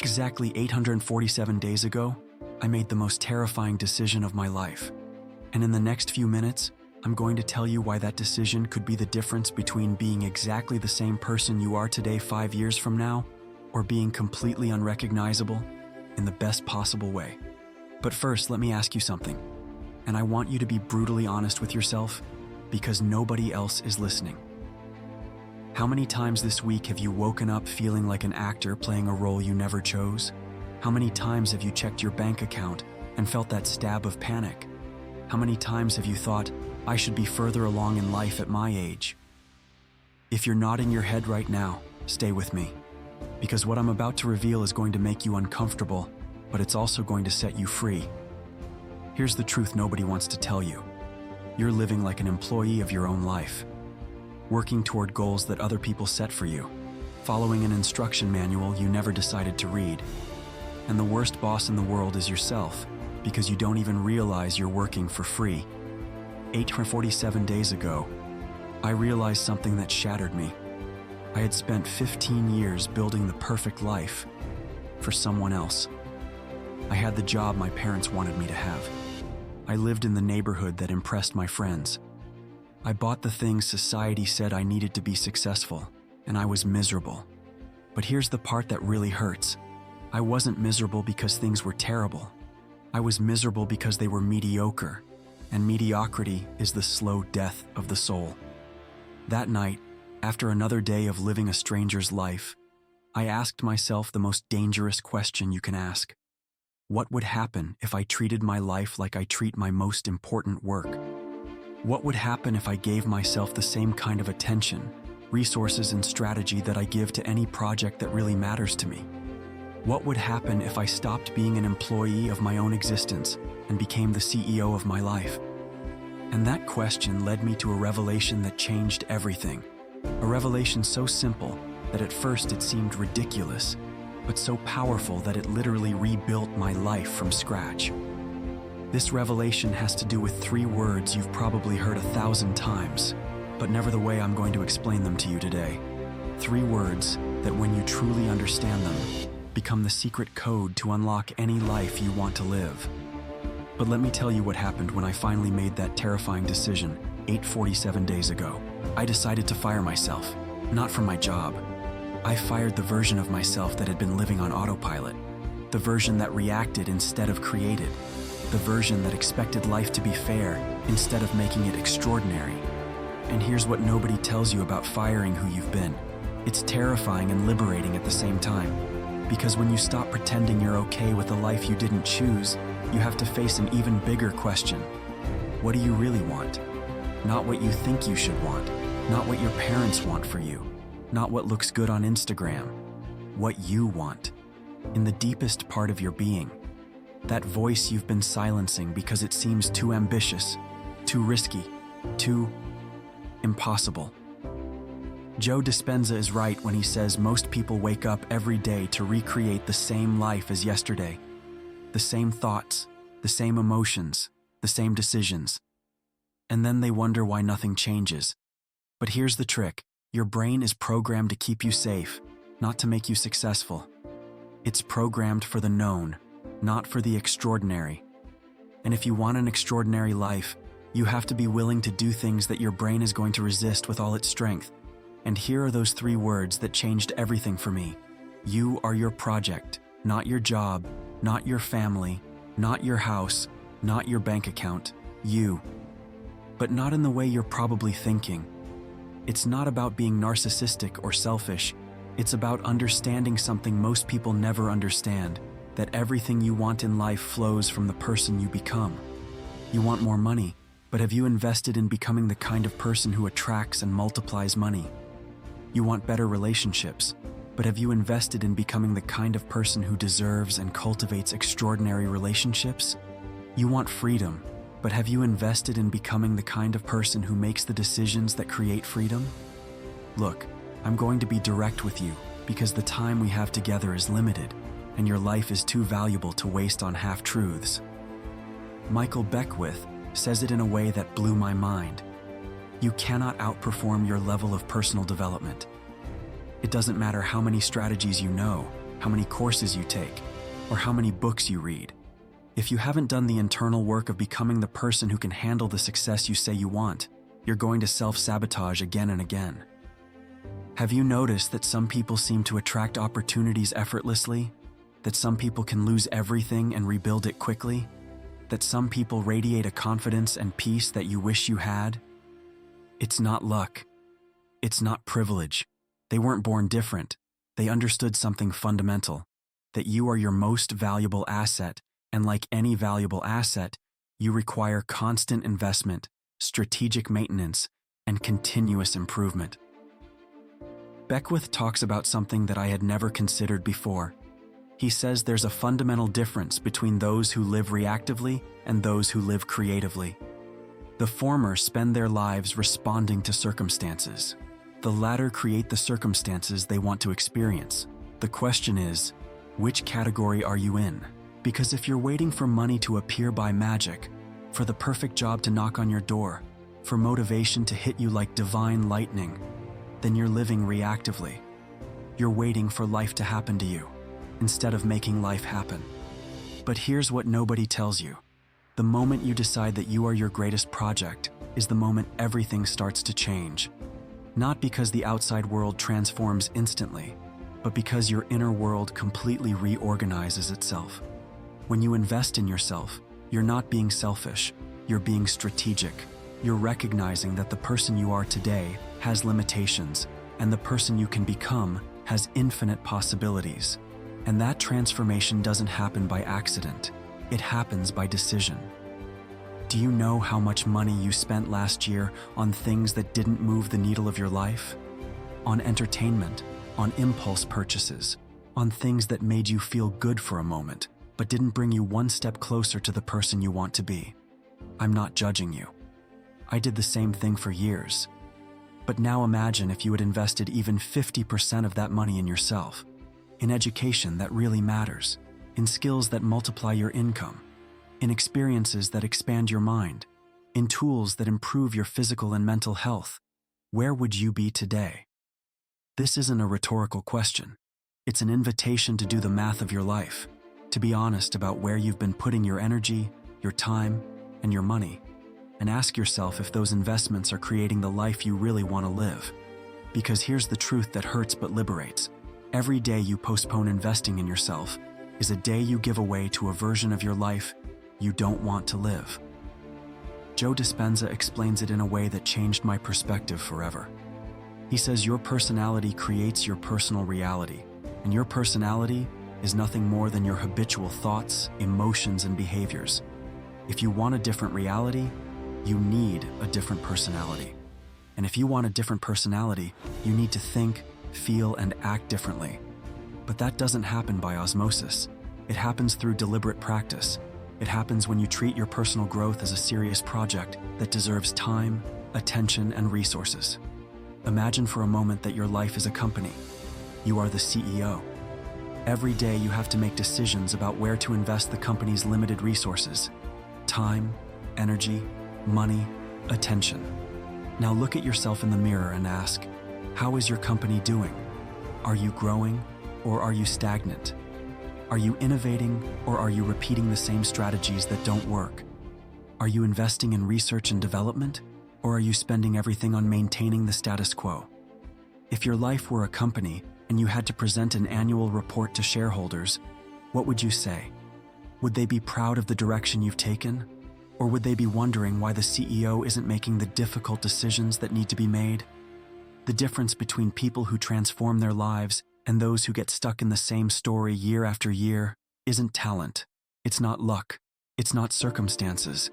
Exactly 847 days ago, I made the most terrifying decision of my life. And in the next few minutes, I'm going to tell you why that decision could be the difference between being exactly the same person you are today 5 years from now, or being completely unrecognizable in the best possible way. But first, let me ask you something. And I want you to be brutally honest with yourself, because nobody else is listening. How many times this week have you woken up feeling like an actor playing a role you never chose? How many times have you checked your bank account and felt that stab of panic? How many times have you thought, I should be further along in life at my age? If you're nodding your head right now, stay with me. Because what I'm about to reveal is going to make you uncomfortable, but it's also going to set you free. Here's the truth nobody wants to tell you. You're living like an employee of your own life, working toward goals that other people set for you, following an instruction manual you never decided to read. And the worst boss in the world is yourself, because you don't even realize you're working for free. 847 days ago, I realized something that shattered me. I had spent 15 years building the perfect life for someone else. I had the job my parents wanted me to have. I lived in the neighborhood that impressed my friends. I bought the things society said I needed to be successful, and I was miserable. But here's the part that really hurts. I wasn't miserable because things were terrible. I was miserable because they were mediocre, and mediocrity is the slow death of the soul. That night, after another day of living a stranger's life, I asked myself the most dangerous question you can ask. What would happen if I treated my life like I treat my most important work? What would happen if I gave myself the same kind of attention, resources, and strategy that I give to any project that really matters to me? What would happen if I stopped being an employee of my own existence and became the CEO of my life? And that question led me to a revelation that changed everything. A revelation so simple that at first it seemed ridiculous, but so powerful that it literally rebuilt my life from scratch. This revelation has to do with 3 words you've probably heard 1,000 times, but never the way I'm going to explain them to you today. 3 words that, when you truly understand them, become the secret code to unlock any life you want to live. But let me tell you what happened when I finally made that terrifying decision 847 days ago. I decided to fire myself, not from my job. I fired the version of myself that had been living on autopilot, the version that reacted instead of created, the version that expected life to be fair instead of making it extraordinary. And here's what nobody tells you about firing who you've been. It's terrifying and liberating at the same time. Because when you stop pretending you're okay with the life you didn't choose, you have to face an even bigger question. What do you really want? Not what you think you should want, not what your parents want for you, not what looks good on Instagram. What you want, in the deepest part of your being. That voice you've been silencing because it seems too ambitious, too risky, too impossible. Joe Dispenza is right when he says most people wake up every day to recreate the same life as yesterday. The same thoughts, the same emotions, the same decisions. And then they wonder why nothing changes. But here's the trick. Your brain is programmed to keep you safe, not to make you successful. It's programmed for the known, not for the extraordinary. And if you want an extraordinary life, you have to be willing to do things that your brain is going to resist with all its strength. And here are those 3 words that changed everything for me. You are your project, not your job, not your family, not your house, not your bank account. You. But not in the way you're probably thinking. It's not about being narcissistic or selfish. It's about understanding something most people never understand, that everything you want in life flows from the person you become. You want more money, but have you invested in becoming the kind of person who attracts and multiplies money? You want better relationships, but have you invested in becoming the kind of person who deserves and cultivates extraordinary relationships? You want freedom, but have you invested in becoming the kind of person who makes the decisions that create freedom? Look, I'm going to be direct with you because the time we have together is limited, and your life is too valuable to waste on half-truths. Michael Beckwith says it in a way that blew my mind. You cannot outperform your level of personal development. It doesn't matter how many strategies you know, how many courses you take, or how many books you read. If you haven't done the internal work of becoming the person who can handle the success you say you want, you're going to self-sabotage again and again. Have you noticed that some people seem to attract opportunities effortlessly? That some people can lose everything and rebuild it quickly? That some people radiate a confidence and peace that you wish you had? It's not luck. It's not privilege. They weren't born different. They understood something fundamental, that you are your most valuable asset, and like any valuable asset, you require constant investment, strategic maintenance, and continuous improvement. Beckwith talks about something that I had never considered before. He says there's a fundamental difference between those who live reactively and those who live creatively. The former spend their lives responding to circumstances. The latter create the circumstances they want to experience. The question is, which category are you in? Because if you're waiting for money to appear by magic, for the perfect job to knock on your door, for motivation to hit you like divine lightning, then you're living reactively. You're waiting for life to happen to you, instead of making life happen. But here's what nobody tells you. The moment you decide that you are your greatest project is the moment everything starts to change. Not because the outside world transforms instantly, but because your inner world completely reorganizes itself. When you invest in yourself, you're not being selfish, you're being strategic. You're recognizing that the person you are today has limitations, and the person you can become has infinite possibilities. And that transformation doesn't happen by accident. It happens by decision. Do you know how much money you spent last year on things that didn't move the needle of your life? On entertainment, on impulse purchases, on things that made you feel good for a moment, but didn't bring you one step closer to the person you want to be. I'm not judging you. I did the same thing for years. But now imagine if you had invested even 50% of that money in yourself, in education that really matters, in skills that multiply your income, in experiences that expand your mind, in tools that improve your physical and mental health. Where would you be today? This isn't a rhetorical question. It's an invitation to do the math of your life, to be honest about where you've been putting your energy, your time, and your money, and ask yourself if those investments are creating the life you really want to live. Because here's the truth that hurts but liberates. Every day you postpone investing in yourself is a day you give away to a version of your life you don't want to live. Joe Dispenza explains it in a way that changed my perspective forever. He says your personality creates your personal reality, and your personality is nothing more than your habitual thoughts, emotions, and behaviors. If you want a different reality, you need a different personality. And if you want a different personality, you need to think, feel, and act differently. But that doesn't happen by osmosis. It happens through deliberate practice. It happens when you treat your personal growth as a serious project that deserves time, attention, and resources. Imagine for a moment that your life is a company. You are the CEO. Every day you have to make decisions about where to invest the company's limited resources: time, energy, money, attention. Now look at yourself in the mirror and ask, how is your company doing? Are you growing or are you stagnant? Are you innovating or are you repeating the same strategies that don't work? Are you investing in research and development or are you spending everything on maintaining the status quo? If your life were a company and you had to present an annual report to shareholders, what would you say? Would they be proud of the direction you've taken? Or would they be wondering why the CEO isn't making the difficult decisions that need to be made? The difference between people who transform their lives and those who get stuck in the same story year after year isn't talent. It's not luck. It's not circumstances.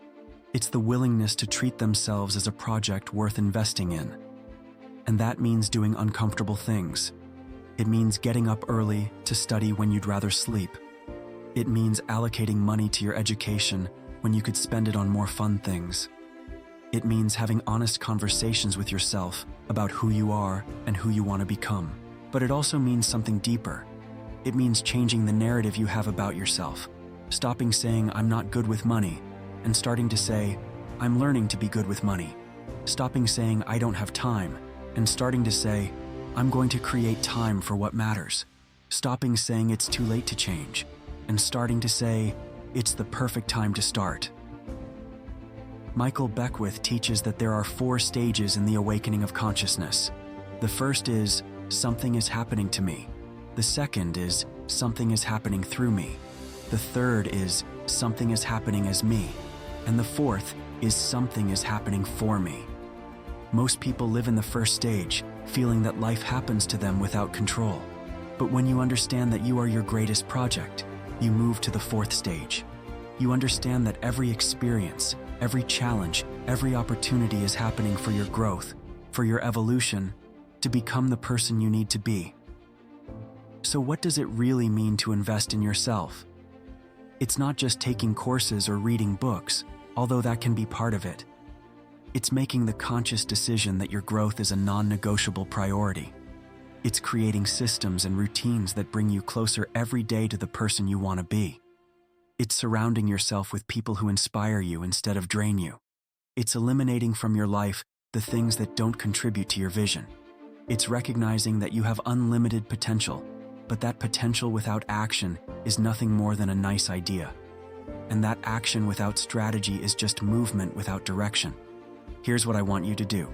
It's the willingness to treat themselves as a project worth investing in. And that means doing uncomfortable things. It means getting up early to study when you'd rather sleep. It means allocating money to your education when you could spend it on more fun things. It means having honest conversations with yourself about who you are and who you want to become. But it also means something deeper. It means changing the narrative you have about yourself, stopping saying, "I'm not good with money," and starting to say, "I'm learning to be good with money." Stopping saying, "I don't have time," and starting to say, "I'm going to create time for what matters." stopping saying it's too late to change, and starting to say, it's the perfect time to start. Michael Beckwith teaches that there are 4 stages in the awakening of consciousness. The first is, something is happening to me. The second is, something is happening through me. The third is, something is happening as me. And the fourth is, something is happening for me. Most people live in the first stage, feeling that life happens to them without control. But when you understand that you are your greatest project, you move to the 4th stage. You understand that every experience, every challenge, every opportunity is happening for your growth, for your evolution, to become the person you need to be. So what does it really mean to invest in yourself? It's not just taking courses or reading books, although that can be part of it. It's making the conscious decision that your growth is a non-negotiable priority. It's creating systems and routines that bring you closer every day to the person you want to be. It's surrounding yourself with people who inspire you instead of drain you. It's eliminating from your life the things that don't contribute to your vision. It's recognizing that you have unlimited potential, but that potential without action is nothing more than a nice idea. And that action without strategy is just movement without direction. Here's what I want you to do.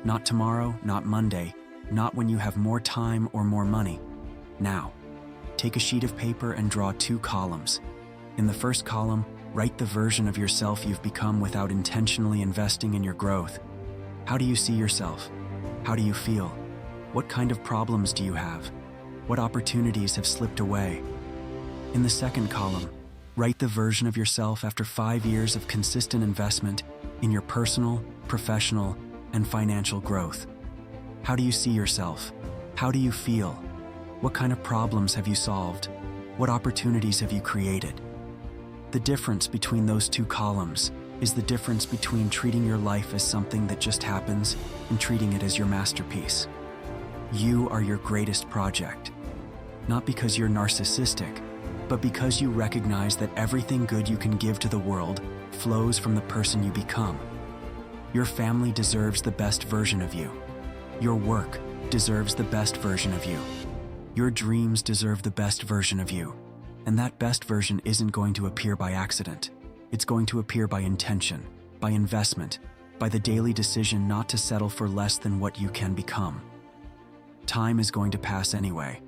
Not tomorrow, not Monday, not when you have more time or more money. Now, take a sheet of paper and draw 2 columns. In the first column, write the version of yourself you've become without intentionally investing in your growth. How do you see yourself? How do you feel? What kind of problems do you have? What opportunities have slipped away? In the second column, write the version of yourself after 5 years of consistent investment in your personal, professional, and financial growth. How do you see yourself? How do you feel? What kind of problems have you solved? What opportunities have you created? The difference between those 2 columns is the difference between treating your life as something that just happens and treating it as your masterpiece. You are your greatest project. Not because you're narcissistic, but because you recognize that everything good you can give to the world flows from the person you become. Your family deserves the best version of you. Your work deserves the best version of you. Your dreams deserve the best version of you. And that best version isn't going to appear by accident. It's going to appear by intention, by investment, by the daily decision not to settle for less than what you can become. Time is going to pass anyway.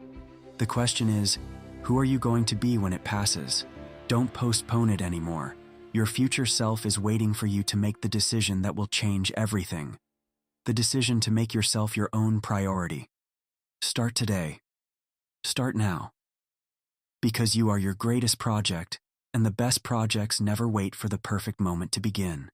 The question is, who are you going to be when it passes? Don't postpone it anymore. Your future self is waiting for you to make the decision that will change everything. The decision to make yourself your own priority. Start today. Start now. Because you are your greatest project, and the best projects never wait for the perfect moment to begin.